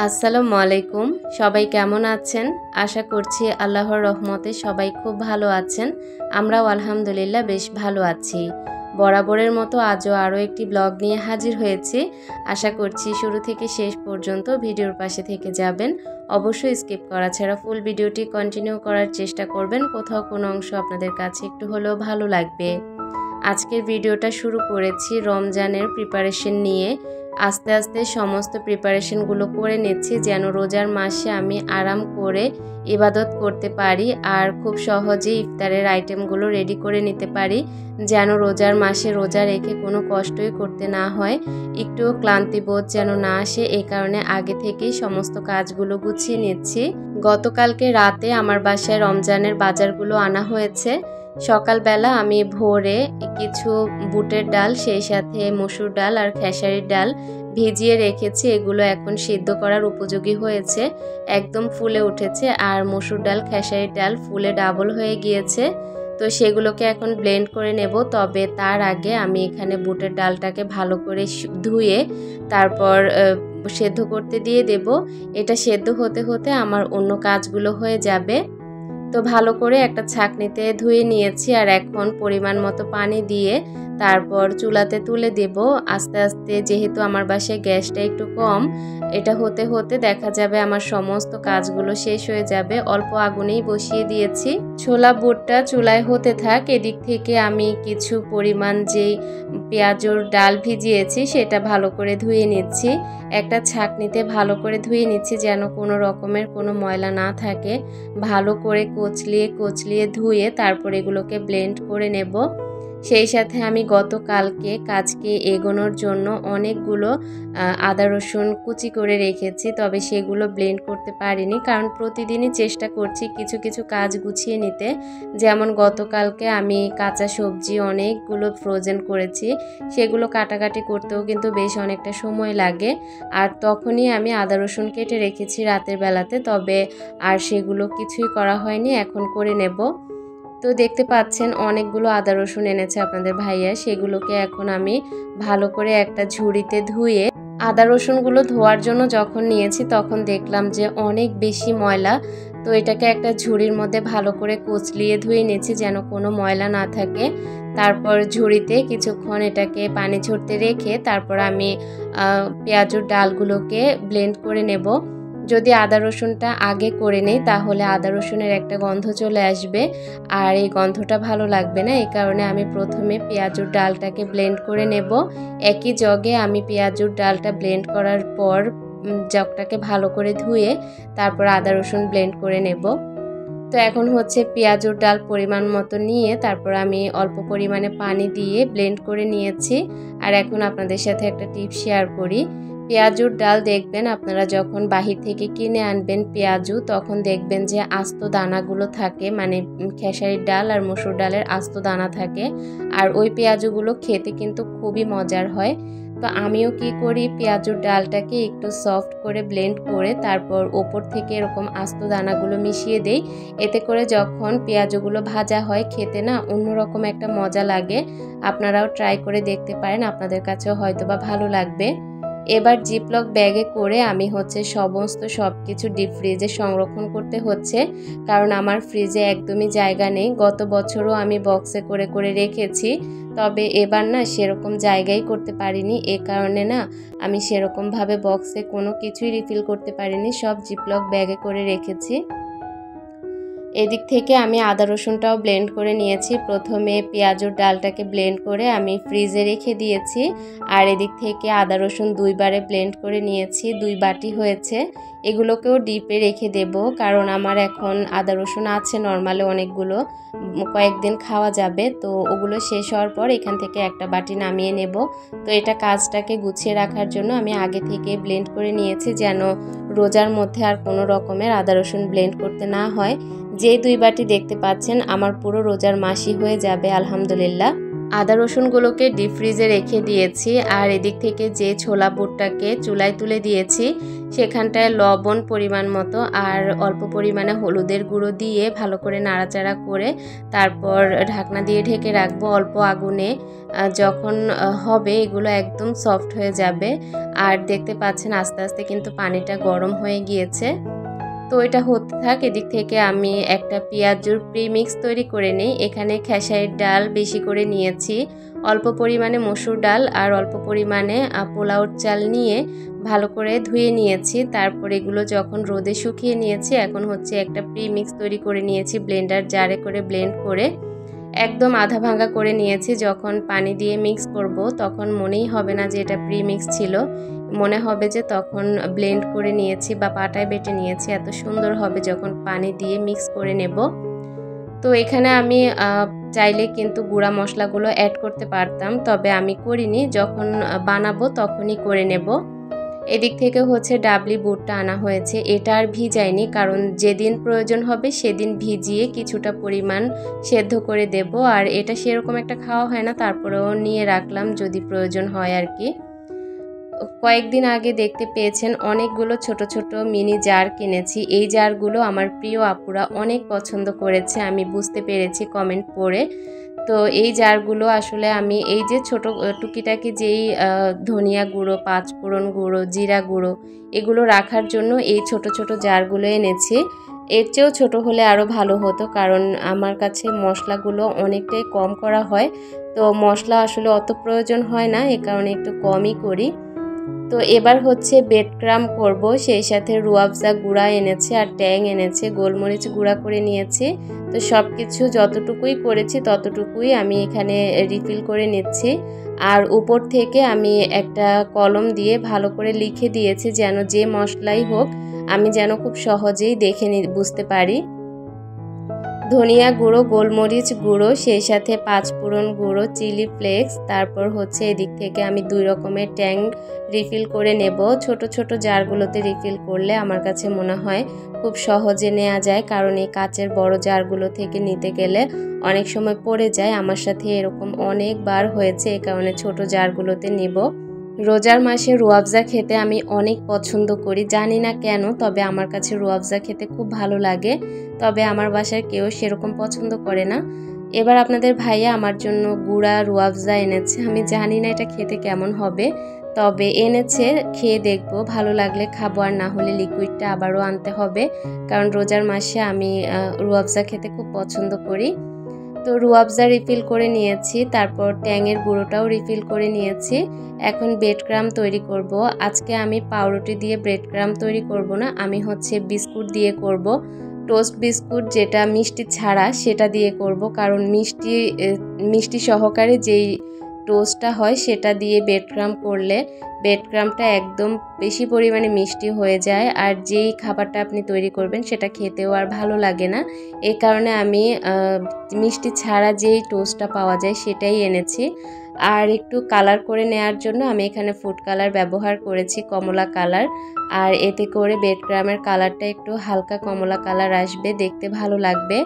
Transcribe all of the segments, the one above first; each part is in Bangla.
আসসালামু আলাইকুম। সবাই কেমন আছেন? আশা করছি আল্লাহর রহমতে সবাই খুব ভালো আছেন। আমরাও আলহামদুলিল্লাহ বেশ ভালো আছি। বরাবরের মতো আজও আরও একটি ব্লগ নিয়ে হাজির হয়েছি। আশা করছি শুরু থেকে শেষ পর্যন্ত ভিডিওর পাশে থেকে যাবেন। অবশ্যই স্কিপ করা ছাড়া ফুল ভিডিওটি কন্টিনিউ করার চেষ্টা করবেন। কোথাও কোনো অংশ আপনাদের কাছে একটু হলেও ভালো লাগবে। আজকের ভিডিওটা শুরু করেছি রমজানের প্রিপারেশন নিয়ে। আস্তে আস্তে সমস্ত প্রিপারেশনগুলো করে নিচ্ছি যেন রোজার মাসে আমি আরাম করে ইবাদত করতে পারি আর খুব সহজে ইফতারের আইটেমগুলো রেডি করে নিতে পারি, যেন রোজার মাসে রোজা রেখে কোনো কষ্টই করতে না হয়, একটুও ক্লান্তিবোধ যেন না আসে। এই কারণে আগে থেকেই সমস্ত কাজগুলো গুছিয়ে নিচ্ছি। গতকালকে রাতে আমার বাসায় রমজানের বাজারগুলো আনা হয়েছে। সকালবেলা আমি ভোরে কিছু বুটের ডাল, সেই সাথে মসুর ডাল আর খেসারির ডাল ভিজিয়ে রেখেছি। এগুলো এখন সিদ্ধ করার উপযোগী হয়েছে, একদম ফুলে উঠেছে। আর মসুর ডাল খেসারির ডাল ফুলে ডাবল হয়ে গিয়েছে। তো সেগুলোকে এখন ব্লেন্ড করে নেব। তবে তার আগে আমি এখানে বুটের ডালটাকে ভালো করে ধুয়ে তারপর সেদ্ধ করতে দিয়ে দেব। এটা সেদ্ধ হতে হতে আমার অন্য কাজগুলো হয়ে যাবে। তো ভালো করে একটা ছাঁকনিতে ধুয়ে নিয়েছি আর এখন পরিমাণ মতো পানি দিয়ে তারপর চুলাতে তুলে দেব আস্তে আস্তে। যেহেতু আমার বাসায় গ্যাসটা একটু কম, এটা হতে হতে দেখা যাবে আমার সমস্ত কাজগুলো শেষ হয়ে যাবে। অল্প আগুনেই বসিয়ে দিয়েছি। ছোলা বুটটা চুলায় হতে থাক, এদিক থেকে আমি কিছু পরিমাণ যেই পেঁয়াজুর ডাল ভিজিয়েছি সেটা ভালো করে ধুয়ে নিচ্ছি। একটা ছাঁকনিতে ভালো করে ধুয়ে নিচ্ছি যেন কোনো রকমের কোনো ময়লা না থাকে। ভালো করে কচলিয়ে ধুয়ে তারপর এগুলোকে ব্লেন্ড করে নেব। সেই সাথে আমি গতকালকে কাজকে এগোনোর জন্য অনেকগুলো আদা রসুন কুচি করে রেখেছি, তবে সেগুলো ব্লেন্ড করতে পারিনি কারণ প্রতিদিনই চেষ্টা করছি কিছু কিছু কাজ গুছিয়ে নিতে। যেমন গতকালকে আমি কাঁচা সবজি অনেকগুলো ফ্রোজেন করেছি, সেগুলো কাটাকাটি করতেও কিন্তু বেশ অনেকটা সময় লাগে। আর তখনই আমি আদা রসুন কেটে রেখেছি রাতের বেলাতে, তবে আর সেগুলো কিছুই করা হয়নি, এখন করে নেব। তো দেখতে পাচ্ছেন অনেকগুলো আদা রসুন এনেছে আপনাদের ভাইয়া, সেগুলোকে এখন আমি ভালো করে একটা ঝুড়িতে ধুয়ে আদা রসুনগুলো ধোয়ার জন্য যখন নিয়েছি তখন দেখলাম যে অনেক বেশি ময়লা। তো এটাকে একটা ঝুড়ির মধ্যে ভালো করে কচলিয়ে ধুয়ে নিয়েছি যেন কোনো ময়লা না থাকে। তারপর ঝুড়িতে কিছুক্ষণ এটাকে পানি ঝরতে রেখে তারপর আমি পেঁয়াজুর ডালগুলোকে ব্লেন্ড করে নেব। যদি আদা রসুনটা আগে করে নেই তাহলে আদা রসুনের একটা গন্ধ চলে আসবে আর এই গন্ধটা ভালো লাগবে না। এই কারণে আমি প্রথমে পেঁয়াজুর ডালটাকে ব্লেন্ড করে নেব। একই জগে আমি পেঁয়াজুর ডালটা ব্লেন্ড করার পর জগটাকে ভালো করে ধুয়ে তারপর আদা রসুন ব্লেন্ড করে নেব। তো এখন হচ্ছে পেঁয়াজুর ডাল পরিমাণ মতো নিয়ে তারপর আমি অল্প পরিমাণে পানি দিয়ে ব্লেন্ড করে নিয়েছি। আর এখন আপনাদের সাথে একটা টিপ শেয়ার করি। পেঁয়াজুর ডাল দেখবেন আপনারা যখন বাহির থেকে কিনে আনবেন পেঁয়াজু, তখন দেখবেন যে আস্ত দানাগুলো থাকে, মানে খেসারির ডাল আর মসুর ডালের আস্ত দানা থাকে। আর ওই পেঁয়াজুগুলো খেতে কিন্তু খুবই মজার হয়। তো আমিও কি করি, পেঁয়াজুর ডালটাকে একটু সফট করে ব্লেন্ড করে তারপর ওপর থেকে এরকম আস্ত দানাগুলো মিশিয়ে দেই। এতে করে যখন পেঁয়াজগুলো ভাজা হয় খেতে না অন্যরকম একটা মজা লাগে। আপনারাও ট্রাই করে দেখতে পারেন, আপনাদের কাছেও হয়তো বা ভালো লাগবে। এবার জিপলক ব্যাগে করে আমি সমস্ত সব কিছু ডিপ ফ্রিজে সংরক্ষণ করতে হচ্ছে, কারণ আমার ফ্রিজে একদমই জায়গা নেই। গত বছরও আমি বক্সে করে করে রেখেছি, তবে এবার না সেরকম জায়গাই করতে পারিনি। এ কারণে না আমি সেরকমভাবে বক্সে কোনো কিছুই রিফিল করতে পারিনি, সব জিপলক ব্যাগে করে রেখেছি। এদিক থেকে আমি আদা রসুনটাও ব্লেন্ড করে নিয়েছি। প্রথমে পেঁয়াজুর ডালটাকে ব্লেন্ড করে আমি ফ্রিজে রেখে দিয়েছি আর এদিক থেকে আদা রসুন দুইবারে ব্লেন্ড করে নিয়েছি, 2 বাটি হয়েছে। এগুলোকেও ডিপে রেখে দেব, কারণ আমার এখন আদা রসুন আছে নর্মালে অনেকগুলো, কয়েকদিন খাওয়া যাবে। তো ওগুলো শেষ হওয়ার পর এখান থেকে একটা বাটি নামিয়ে নেব। তো এটা কাজটাকে গুছিয়ে রাখার জন্য আমি আগে থেকে ব্লেন্ড করে নিয়েছি যেন রোজার মধ্যে আর কোনো রকমের আদা রসুন ব্লেন্ড করতে না হয়। যে 2 বাটি দেখতে পাচ্ছেন আমার পুরো রোজার মাসই হয়ে যাবে আলহামদুলিল্লাহ। আদা রসুনগুলোকে ডিপ ফ্রিজে রেখে দিয়েছি। আর এদিক থেকে যে ছোলা বুটটাকে চুলায় তুলে দিয়েছি সেখানটায় লবণ পরিমাণ মতো আর অল্প পরিমাণে হলুদের গুঁড়ো দিয়ে ভালো করে নাড়াচাড়া করে তারপর ঢাকনা দিয়ে ঢেকে রাখবো অল্প আগুনে। যখন হবে এগুলো একদম সফট হয়ে যাবে। আর দেখতে পাচ্ছেন আস্তে আস্তে কিন্তু পানিটা গরম হয়ে গিয়েছে। তো এটা হতে থাক, এদিক থেকে আমি একটা পেঁয়াজুর প্রিমিক্স তৈরি করে নিই। এখানে খেসারির ডাল বেশি করে নিয়েছি, অল্প পরিমাণে মসুর ডাল আর অল্প পরিমাণে পোলাওর চাল নিয়ে ভালো করে ধুয়ে নিয়েছি। তারপর এগুলো যখন রোদে শুকিয়ে নিয়েছি, এখন হচ্ছে একটা প্রিমিক্স তৈরি করে নিয়েছি ব্লেন্ডার জারে করে ব্লেন্ড করে একদম আধা ভাঙা করে নিয়েছি। যখন পানি দিয়ে মিক্স করব তখন মনেই হবে না যে এটা প্রিমিক্স ছিল, মনে হবে যে তখন ব্লেন্ড করে নিয়েছি বা পাটায় বেটে নিয়েছি। এত সুন্দর হবে যখন পানি দিয়ে মিক্স করে নেব। তো এখানে আমি চাইলে কিন্তু গুঁড়া মশলাগুলো অ্যাড করতে পারতাম, তবে আমি করিনি, যখন বানাবো তখনই করে নেব। এদিক থেকে হচ্ছে ডাবলি বুটটা আনা হয়েছে, এটা আর ভিজাইনি, কারণ যেদিন প্রয়োজন হবে সেদিন ভিজিয়ে কিছুটা পরিমাণ সেদ্ধ করে দেব। আর এটা সেরকম একটা খাওয়া হয় না, তারপরেও নিয়ে রাখলাম যদি প্রয়োজন হয় আর কি। কয়েকদিন আগে দেখতে পেয়েছেন অনেকগুলো ছোট ছোট মিনি জার কিনেছি। এই জারগুলো আমার প্রিয় আপুরা অনেক পছন্দ করেছে, আমি বুঝতে পেরেছি কমেন্ট পড়ে। তো এই জারগুলো আসলে আমি এই যে ছোট টুকিটাকি যেই ধনিয়া গুঁড়ো, পাঁচফোড়ন গুঁড়ো, জিরা গুঁড়ো এগুলো রাখার জন্য এই ছোট ছোট জারগুলো এনেছি। এর চেয়েও ছোট হলে আরও ভালো হতো, কারণ আমার কাছে মশলাগুলো অনেকটাই কম করা হয়, তো মশলা আসলে অত প্রয়োজন হয় না, এ কারণে একটু কমই করি। তো এবার হচ্ছে ব্রেড ক্রাম করব, সেই সাথে রুয়াবজা গুঁড়া এনেছে আর ট্যাং এনেছে, গোলমরিচ গুঁড়া করে নিয়েছি। তো সব কিছু যতটুকুই করেছি ততটুকুই আমি এখানে রিফিল করে নিচ্ছি। আর উপর থেকে আমি একটা কলম দিয়ে ভালো করে লিখে দিয়েছি যেন যে মশলাই হোক আমি যেন খুব সহজেই দেখে বুঝতে পারি। ধনিয়া গুঁড়ো, গোলমরিচ গুঁড়ো, সেই সাথে পাঁচফোড়ন গুঁড়ো, চিলি ফ্লেক্স, তারপর হচ্ছে এদিক থেকে আমি 2 রকমের ট্যাং রিফিল করে নেব। ছোট ছোট জারগুলোতে রিফিল করলে আমার কাছে মনে হয় খুব সহজে নেওয়া যায়, কারণ এই কাচের বড় জারগুলো থেকে নিতে গেলে অনেক সময় পড়ে যায়। আমার সাথে এরকম অনেকবার হয়েছে, এই কারণে ছোট জারগুলোতে নিব। রোজার মাসে রুয়াবজা খেতে আমি অনেক পছন্দ করি, জানি না কেন, তবে আমার কাছে রুয়াবজা খেতে খুব ভালো লাগে। তবে আমার বাসার কেউ সেরকম পছন্দ করে না। এবার আপনাদের ভাইয়া আমার জন্য গুঁড়া রুয়াবজা এনেছে, আমি জানি না এটা খেতে কেমন হবে, তবে এনেছে, খেয়ে দেখব, ভালো লাগলে খাবো, আর না হলে লিকুইডটা আবারও আনতে হবে, কারণ রোজার মাসে আমি রুয়াবজা খেতে খুব পছন্দ করি। তো রুয়াবজা রিফিল করে নিয়েছি, তারপর ট্যাংয়ের গুঁড়োটাও রিফিল করে নিয়েছি। এখন ব্রেড ক্রাম তৈরি করব। আজকে আমি পাউরুটি দিয়ে ব্রেড ক্রাম তৈরি করব না, আমি হচ্ছে বিস্কুট দিয়ে করব। টোস্ট বিস্কুট যেটা মিষ্টি ছাড়া সেটা দিয়ে করব, কারণ মিষ্টি সহকারে যেই টোস্টটা হয় সেটা দিয়ে ব্রেড ক্রাম করলে ব্রেড ক্রামটা একদম বেশি পরিমাণে মিষ্টি হয়ে যায়, আর যেই খাবারটা আপনি তৈরি করবেন সেটা খেতেও আর ভালো লাগে না। এই কারণে আমি মিষ্টি ছাড়া যেই টোস্টটা পাওয়া যায় সেটাই এনেছি। আর একটু কালার করে নেওয়ার জন্য আমি এখানে ফুড কালার ব্যবহার করেছি, কমলা কালার, আর এতে করে ব্রেড ক্রামের কালারটা একটু হালকা কমলা কালার আসবে, দেখতে ভালো লাগবে।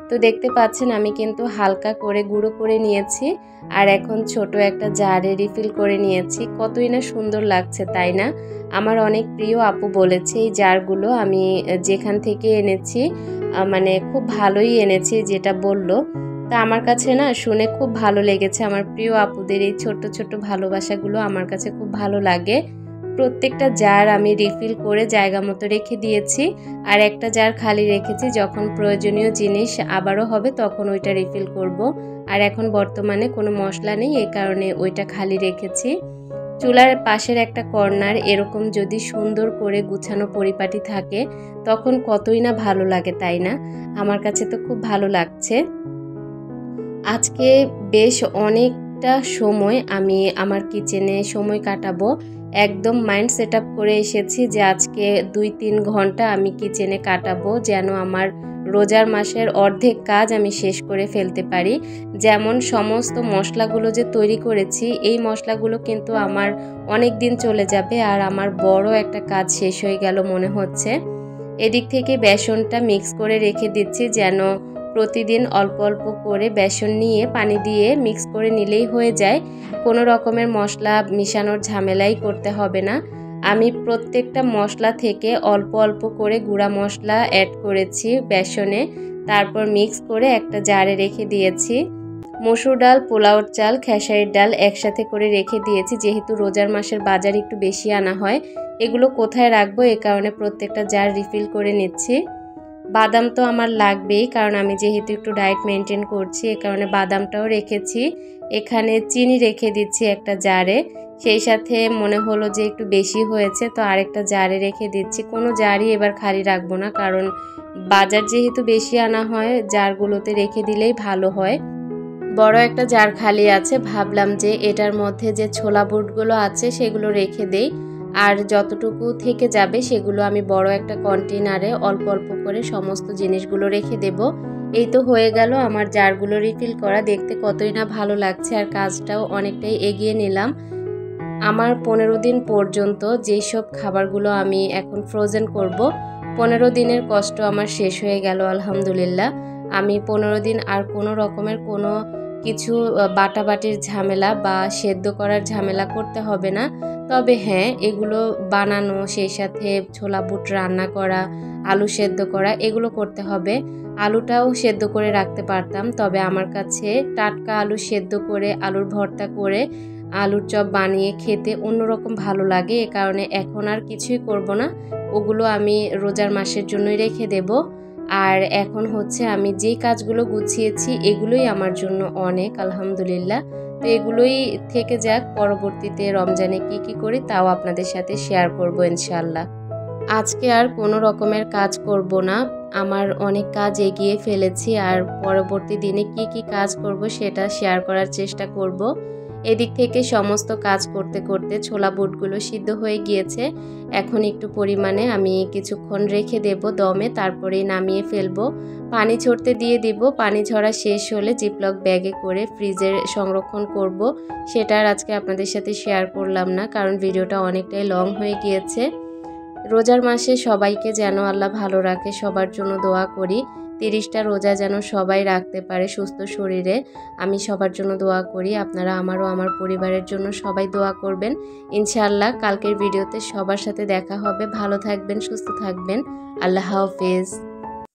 তো দেখতে পাচ্ছেন আমি কিন্তু হালকা করে গুঁড়ো করে নিয়েছি, আর এখন ছোট একটা জারে রিফিল করে নিয়েছি। কতই না সুন্দর লাগছে, তাই না? আমার অনেক প্রিয় আপু বলেছে এই জারগুলো আমি যেখান থেকে এনেছি মানে খুব ভালোই এনেছি যেটা বলল। তা আমার কাছে না শুনে খুব ভালো লেগেছে, আমার প্রিয় আপুদের এই ছোট্ট ছোট্ট ভালোবাসাগুলো আমার কাছে খুব ভালো লাগে। প্রত্যেকটা জার আমি রিফিল করে জায়গা মতো রেখে দিয়েছি, আর একটা জার খালি রেখেছি, যখন প্রয়োজনীয় জিনিস আবারও হবে তখন ওইটা রিফিল করব। আর এখন বর্তমানে কোনো মশলা নেই, এই কারণে ওইটা খালি রেখেছি। চুলার পাশের একটা কর্নার এরকম যদি সুন্দর করে গুছানো পরিপাটি থাকে তখন কতই না ভালো লাগে, তাই না? আমার কাছে তো খুব ভালো লাগছে। আজকে বেশ অনেকটা সময় আমি আমার কিচেনে সময় কাটাবো, একদম মাইন্ড সেট আপ করে এসেছি যে আজকে 2-3 ঘন্টা আমি কিচেনে কাটাবো, যেন আমার রোজার মাসের অর্ধেক কাজ আমি শেষ করে ফেলতে পারি। যেমন সমস্ত মশলাগুলো যে তৈরি করেছি এই মশলাগুলো কিন্তু আমার অনেক দিন চলে যাবে, আর আমার বড় একটা কাজ শেষ হয়ে গেল মনে হচ্ছে। এদিক থেকে বেসনটা মিক্স করে রেখে দিচ্ছি যেন প্রতিদিন অল্প অল্প করে বেসন নিয়ে পানি দিয়ে মিক্স করে নিলেই হয়ে যায়। কোনো রকমের মশলা মিশানোর ঝামেলাই করতে হবে না। আমি প্রত্যেকটা মশলা থেকে অল্প অল্প করে গুঁড়া মশলা অ্যাড করেছি বেসনে, তারপর মিক্স করে একটা জারে রেখে দিয়েছি। মসুর ডাল, পোলাওর চাল, খেসারির ডাল একসাথে করে রেখে দিয়েছি, যেহেতু রোজার মাসের বাজার একটু বেশি আনা হয়। এগুলো কোথায় রাখবো এ কারণে প্রত্যেকটা জার রিফিল করে নিচ্ছি। বাদাম তো আমার লাগবেই, কারণ আমি যেহেতু একটু ডায়েট মেনটেন করছি এ কারণে বাদামটাও রেখেছি। এখানে চিনি রেখে দিচ্ছি একটা জারে, সেই সাথে মনে হলো যে একটু বেশি হয়েছে তো আরেকটা জারে রেখে দিচ্ছি। কোনো জারই এবার খালি রাখবো না, কারণ বাজার যেহেতু বেশি আনা হয় জারগুলোতে রেখে দিলেই ভালো হয়। বড় একটা জার খালি আছে, ভাবলাম যে এটার মধ্যে যে ছোলা বুটগুলো আছে সেগুলো রেখে দেই, আর যতটুকু থেকে যাবে সেগুলো আমি বড় একটা কন্টেনারে অল্প অল্প করে সমস্ত জিনিসগুলো রেখে দেব। এই তো হয়ে গেল আমার জারগুলো রিফিল করা। দেখতে কতই না ভালো লাগছে, আর কাজটাও অনেকটাই এগিয়ে নিলাম। আমার 15 দিন পর্যন্ত যেসব খাবারগুলো আমি এখন ফ্রোজেন করব, 15 দিনের কষ্ট আমার শেষ হয়ে গেল আলহামদুলিল্লাহ। আমি 15 দিন আর কোনো রকমের কোনো কিছু বাটাবাটির ঝামেলা বা সেদ্ধ করার ঝামেলা করতে হবে না। তবে হ্যাঁ, এগুলো বানানো, সেই সাথে ছোলা বুট রান্না করা, আলু সেদ্ধ করা, এগুলো করতে হবে। আলুটাও সেদ্ধ করে রাখতে পারতাম, তবে আমার কাছে টাটকা আলু সেদ্ধ করে আলুর ভর্তা করে আলুর চপ বানিয়ে খেতে অন্যরকম ভালো লাগে। এ কারণে এখন আর কিছুই করব না, ওগুলো আমি রোজার মাসের জন্যই রেখে দেব। আর এখন হচ্ছে আমি যে কাজগুলো গুছিয়েছি এগুলোই আমার জন্য অনেক আলহামদুলিল্লাহ। তো এগুলোই থেকে যাক, পরবর্তীতে রমজানে কি করি তাও আপনাদের সাথে শেয়ার করব ইনশাআল্লাহ। আজকে আর কোনো রকমের কাজ করব না, আমার অনেক কাজ এগিয়ে ফেলেছি, আর পরবর্তী দিনে কি কাজ করব সেটা শেয়ার করার চেষ্টা করব। এদিক থেকে সমস্ত কাজ করতে করতে ছোলা বুটগুলো সিদ্ধ হয়ে গিয়েছে। এখন একটু পরিমাণে আমি কিছুক্ষণ রেখে দেব দমে, তারপরেই নামিয়ে ফেলবো। পানি ঝরতে দিয়ে দিব। পানি ঝরা শেষ হলে জিপলক ব্যাগে করে ফ্রিজে সংরক্ষণ করব। সেটা আর আজকে আপনাদের সাথে শেয়ার করলাম না, কারণ ভিডিওটা অনেকটাই লং হয়ে গিয়েছে। রোজার মাসে সবাইকে যেন আল্লাহ ভালো রাখে, সবার জন্য দোয়া করি। 30টা রোজা যেন সবাই রাখতে পারে সুস্থ শরীরে, আমি সবার জন্য দোয়া করি। আপনারা আমারও আমার পরিবারের জন্য সবাই দোয়া করবেন ইনশাআল্লাহ। কালকের ভিডিওতে সবার সাথে দেখা হবে। ভালো থাকবেন, সুস্থ থাকবেন। আল্লাহ হাফেজ।